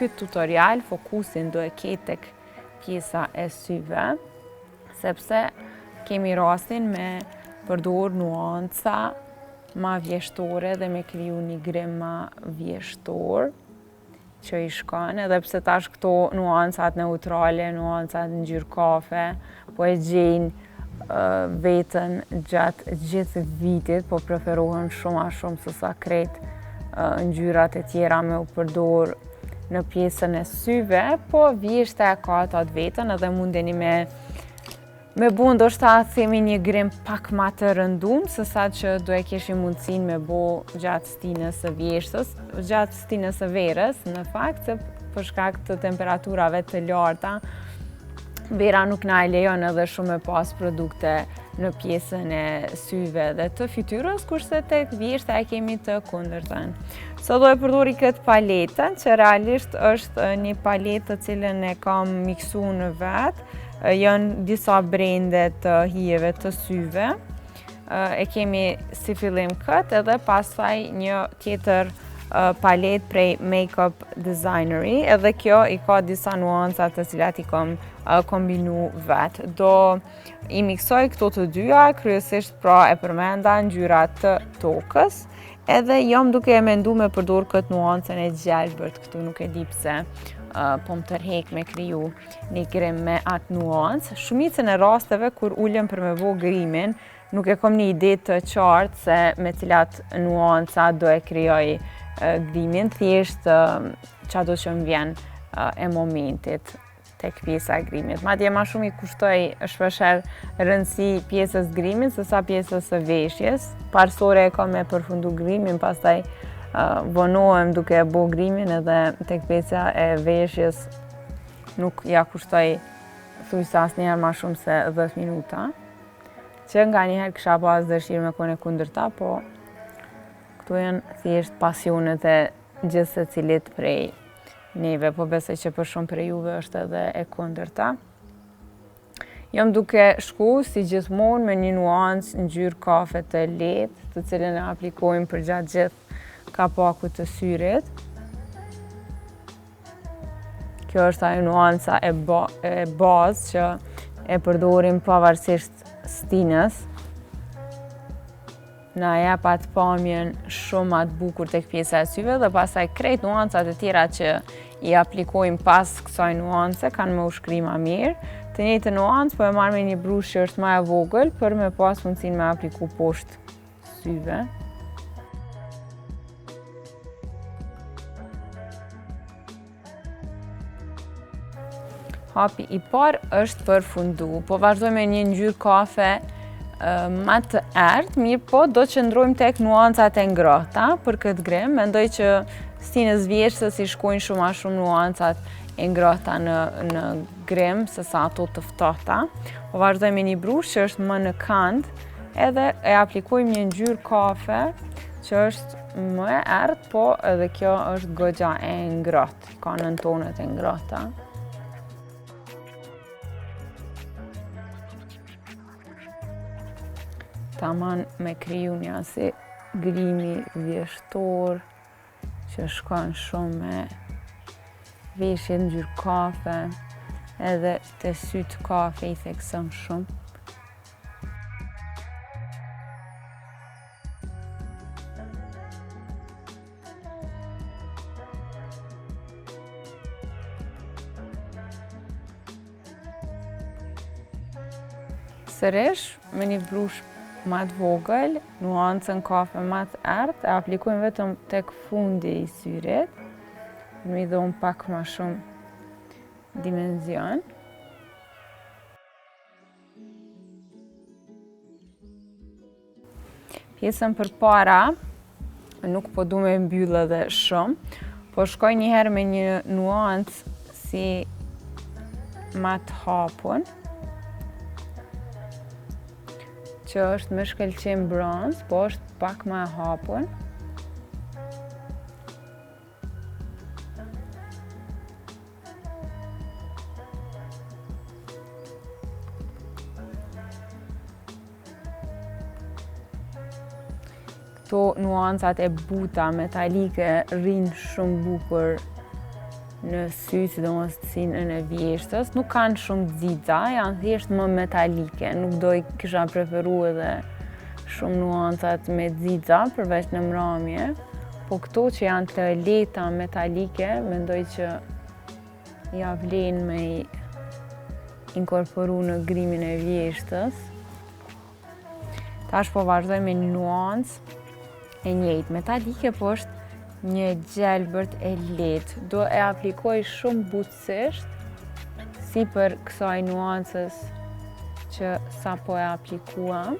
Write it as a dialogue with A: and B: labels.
A: këtë tutorial fokusin do e ketë tek pjesa e syve, sepse kemi rastin me përdor nuanca ma vjeshtore dhe me kriju një grim ma vjeshtor që i shkon, edhe pse tash këto nuancat neutrale, nuancat në ngjyrë kafe, po e gjejnë vetën gjatë gjithë vitit, po preferohen shumë a shumë se sa krejt ngjyrat e tjera me u përdor në pjesën e syve, po vjeshta e ka atë vetën edhe mundeni me bu ndoshta themi një grim pak ma të rëndum, se sa që do e keshim mundësin me bo gjatë stinës së vjeshtës, gjatë stinës së verës, në fakt, se për shkak të temperaturave të larta, vera nuk na e lejon edhe shumë me pas produkte në pjesën e syve dhe të fytyrës, kurse tek vjeshta e kemi të kundërtën. Sot do e përdori këtë paletën, që realisht është një paletë të cilën e kam miksu në vetë, janë disa brende të hijeve të syve. E kemi si fillim këtë edhe pastaj një tjetër palet prej Makeup Designery, edhe kjo i ka disa nuanca të cilat i kam kombinu vetë. Do i miksoj këto të dyja, kryesisht pra e përmenda ngjyrat të tokës, edhe jam duke e mendu me përdor këtë nuancën e gjelbërt, këtu nuk e di pse. Po më tërhek me kriju një grim me atë nuancë. Shumicën e rasteve kur ullem për me bo grimin, nuk e kom një ide të qartë se me cilat nuanca do e krijoj grimin, thjesht qa do që më vjen e momentit tek pjesa e grimit. Madje ma shumë i kushtoj shpesher rëndësi pjesës grimit se sa pjesës së veshjes. Parsore e kam me përfundu grimin, pastaj vonohem duke e bo grimin edhe tek pjesa e veshjes nuk ja kushtoj thujse asnjëherë ma shumë se 10 minuta. Që nga njëherë kisha pas dëshirë me kone kundërta, po këtu janë thjesht pasionet e gjithë se cilit prej neve, po besoj që për shumë prej juve është edhe e kundërta. Jam duke shku si gjithmonë me një nuancë ngjyrë kafe të lehtë, të cilën e aplikojmë për gjatë gjithë kapaku të syrit. Kjo është ajo nuanca e bazë që e përdorim pavarësisht stinës. Na jep atë pamjen shumë atë bukur tek pjesa e syve dhe pastaj krejt nuancat e tjera që i aplikojmë pas kësaj nuance kanë me u shkri ma mirë. Të njëjtën nuancë po e marr me një brush që është më e vogël për me pas mundësinë me apliku poshtë syve. Hapi i parë është përfundu, po vazhdoj me një ngjyrë kafe ma të errët, mirë po do të qëndrojmë tek nuancat e ngrohta për këtë grim. Mendoj që stinës vjeshtës i shkojnë shumë a shumë nuancat e ngrohta në grim se sa ato të ftohta. Po vazhdoj me një brush që është më në kant, edhe e aplikojmë një ngjyrë kafe që është më e errët, po edhe kjo është goxha e ngrohtë, ka nën tonet e ngrohta. Taman me kriju një si grimi vjeshtor që shkon shumë me veshje ngjyrë kafe, edhe të sytë kafe i theksëm shumë. Sërish, me një brush ma të vogël, nuancën kafe ma të errët, e aplikojmë vetëm tek fundi i syrit, më i dhomë pak ma shumë dimenzion. Pjesën përpara nuk po du me mbyllë edhe shumë, po shkoj njëherë me një nuancë si ma të hapun, që është me shkëlqim bronz, po është pak ma e hapun. Këto nuancat e buta metalike rrinë shumë bukur në sy, sidomos sinën e vjeshtës. Nuk kanë shumë xixa, janë thjesht më metalike. Nuk do i kisha preferu edhe shumë nuancat me xixa përveç në mramje. Po këto që janë të lehta metalike, mendoj që ja vlen me i inkorporu në grimin e vjeshtës. Tash po vazhdoj me një nuancë e njëjtë metalike, po është një gjelbërt e lehtë. Do e aplikoj shumë butësisht, si për kësaj nuancës që sa po e aplikuam.